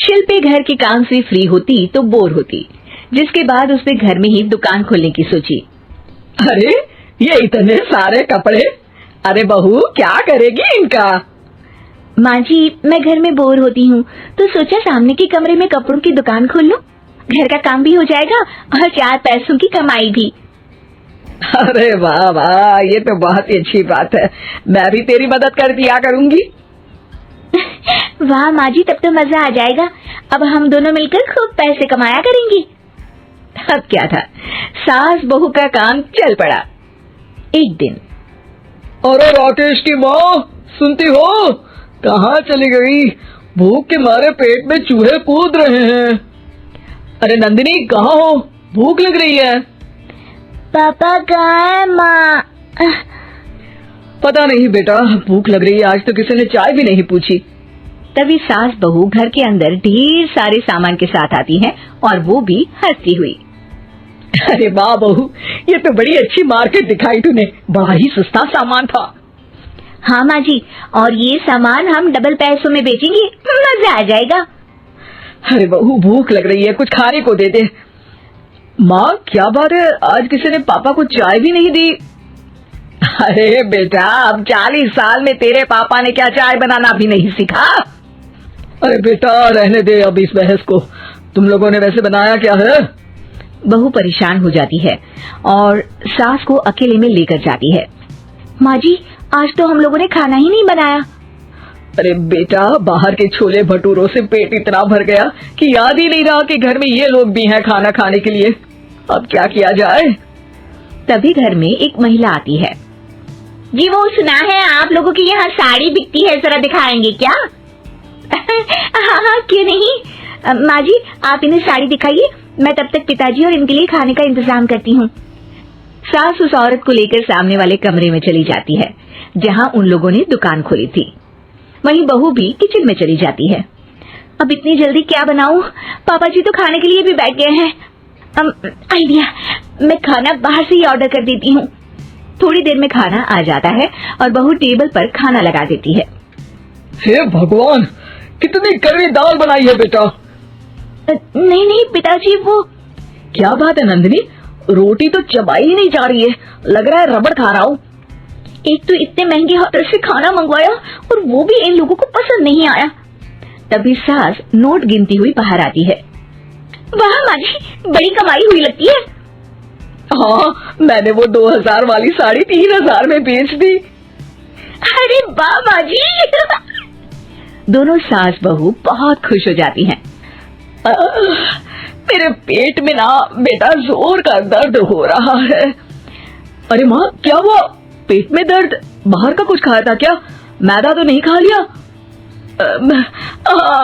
शिल्पी घर के काम से फ्री होती तो बोर होती, जिसके बाद उसने घर में ही दुकान खोलने की सोची। अरे ये इतने सारे कपड़े, अरे बहू क्या करेगी इनका? माँ जी, मैं घर में बोर होती हूँ तो सोचा सामने के कमरे में कपड़ों की दुकान खोल लूं। घर का काम भी हो जाएगा और 4 पैसों की कमाई भी। अरे वाह वाह, ये तो बहुत ही अच्छी बात है, मैं भी तेरी मदद कर दिया करूंगी। वाह माँ जी, तब तो मजा आ जाएगा। अब हम दोनों मिलकर खूब पैसे कमाया करेंगे। अब क्या था, सास बहू का काम चल पड़ा। एक दिन, अरे राकेश की माँ, सुनती हो? कहाँ चली गई? भूख के मारे पेट में चूहे कूद रहे हैं। अरे नंदिनी, कहाँ हो? भूख लग रही है। पापा कहाँ है माँ? पता नहीं बेटा, भूख लग रही है, आज तो किसी ने चाय भी नहीं पूछी। तभी सास बहू घर के अंदर ढेर सारे सामान के साथ आती हैं और वो भी हंसती हुई। अरे वाह बहू, ये तो बड़ी अच्छी मार्केट दिखाई तूने, बड़ा ही सस्ता सामान था। हाँ माँ जी, और ये सामान हम डबल पैसों में बेचेंगे, मजा आ जाएगा। अरे बहू, भूख लग रही है, कुछ खाने को दे दे। माँ क्या बात है, आज किसी ने पापा को चाय भी नहीं दी? अरे बेटा, अब 40 साल में तेरे पापा ने क्या चाय बनाना भी नहीं सीखा? अरे बेटा रहने दे अब इस बहस को, तुम लोगों ने वैसे बनाया क्या है? बहू परेशान हो जाती है और सास को अकेले में लेकर जाती है। माँ जी, आज तो हम लोगों ने खाना ही नहीं बनाया। अरे बेटा, बाहर के छोले भटूरों से पेट इतना भर गया कि याद ही नहीं रहा कि घर में ये लोग भी हैं खाना खाने के लिए। अब क्या किया जाए? तभी घर में एक महिला आती है। जी, वो सुना है आप लोगों की यहाँ साड़ी बिकती है, जरा दिखाएंगे क्या? हाँ, क्यों नहीं। माँ जी, आप इन्हें साड़ी दिखाइए, मैं तब तक पिताजी और इनके लिए खाने का इंतजाम करती हूँ। सास उस औरत को लेकर सामने वाले कमरे में चली जाती है जहाँ उन लोगों ने दुकान खोली थी। वहीं बहू भी किचन में चली जाती है। अब इतनी जल्दी क्या बनाऊं? पापा जी तो खाने के लिए भी बैठ गए हैं। आइडिया, मैं खाना बाहर से ही ऑर्डर कर देती हूँ। थोड़ी देर में खाना आ जाता है और बहू टेबल पर खाना लगा देती है। हे भगवान, कितनी कड़वी दाल बनाई है बेटा। नहीं पिताजी, वो। क्या बात है नंदिनी, रोटी तो चबाई ही नहीं जा रही है, लग रहा है रबड़ खा रहा हूँ। एक तो इतने महंगे होटल से खाना मंगवाया और वो भी इन लोगों को पसंद नहीं आया। तभी सास नोट गिनती हुई बाहर आती है। वाह माँ जी, बड़ी कमाई हुई लगती है। हाँ, मैंने वो 2000 वाली साड़ी 3000 में बेच दी। अरे वाह माँ जी। दोनों सास बहू बहुत खुश हो जाती हैं। मेरे पेट में ना बेटा जोर का दर्द हो रहा है। अरे माँ, क्या हुआ? पेट में दर्द? बाहर का कुछ खाया था क्या? मैदा तो नहीं खा लिया?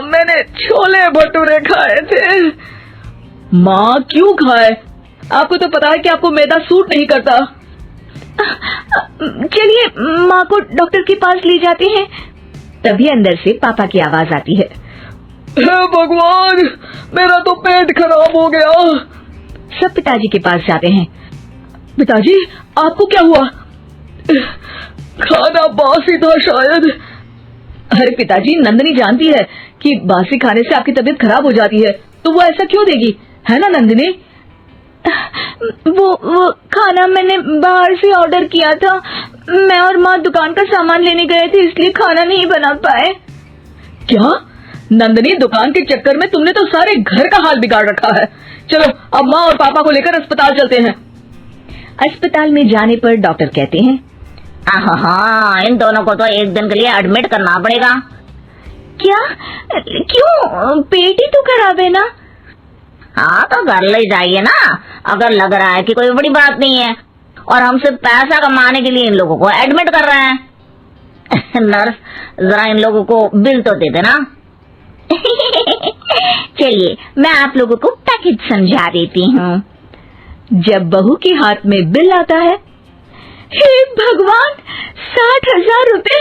मैंने छोले भटूरे खाए थे। माँ क्यों खाए? आपको तो पता है कि आपको मैदा सूट नहीं करता। चलिए माँ को डॉक्टर के पास ले जाते हैं। तभी अंदर से पापा की आवाज आती है। हे भगवान, मेरा तो पेट खराब हो गया। सब पिताजी के पास जाते हैं। पिताजी, आपको क्या हुआ? खाना बासी था शायद। अरे पिताजी, नंदिनी जानती है कि बासी खाने से आपकी तबीयत खराब हो जाती है, तो वो ऐसा क्यों देगी, है ना नंदिनी? वो खाना मैंने बाहर से ऑर्डर किया था। मैं और माँ दुकान का सामान लेने गए थे, इसलिए खाना नहीं बना पाए। क्या नंदिनी, दुकान के चक्कर में तुमने तो सारे घर का हाल बिगाड़ रखा है। चलो अब माँ और पापा को लेकर अस्पताल चलते हैं। अस्पताल में जाने पर डॉक्टर कहते हैं, हाँ, इन दोनों को तो एक दिन के लिए एडमिट करना पड़ेगा। क्या? क्यों? पेट ही तो खराब है ना। हाँ, तो घर ले जाइए ना, अगर लग रहा है कि कोई बड़ी बात नहीं है। और हम सिर्फ पैसा कमाने के लिए इन लोगों को एडमिट कर रहे हैं। नर्स, जरा इन लोगों को बिल तो दे देना। चलिए मैं आप लोगों को पैकेज समझा देती हूँ। जब बहू के हाथ में बिल आता है, हे भगवान, 60,000 रुपए!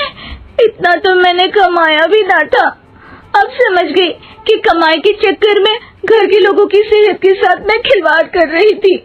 इतना तो मैंने कमाया भी ना था। अब समझ गई कि कमाई के चक्कर में घर के लोगों की सेहत के साथ मैं खिलवाड़ कर रही थी।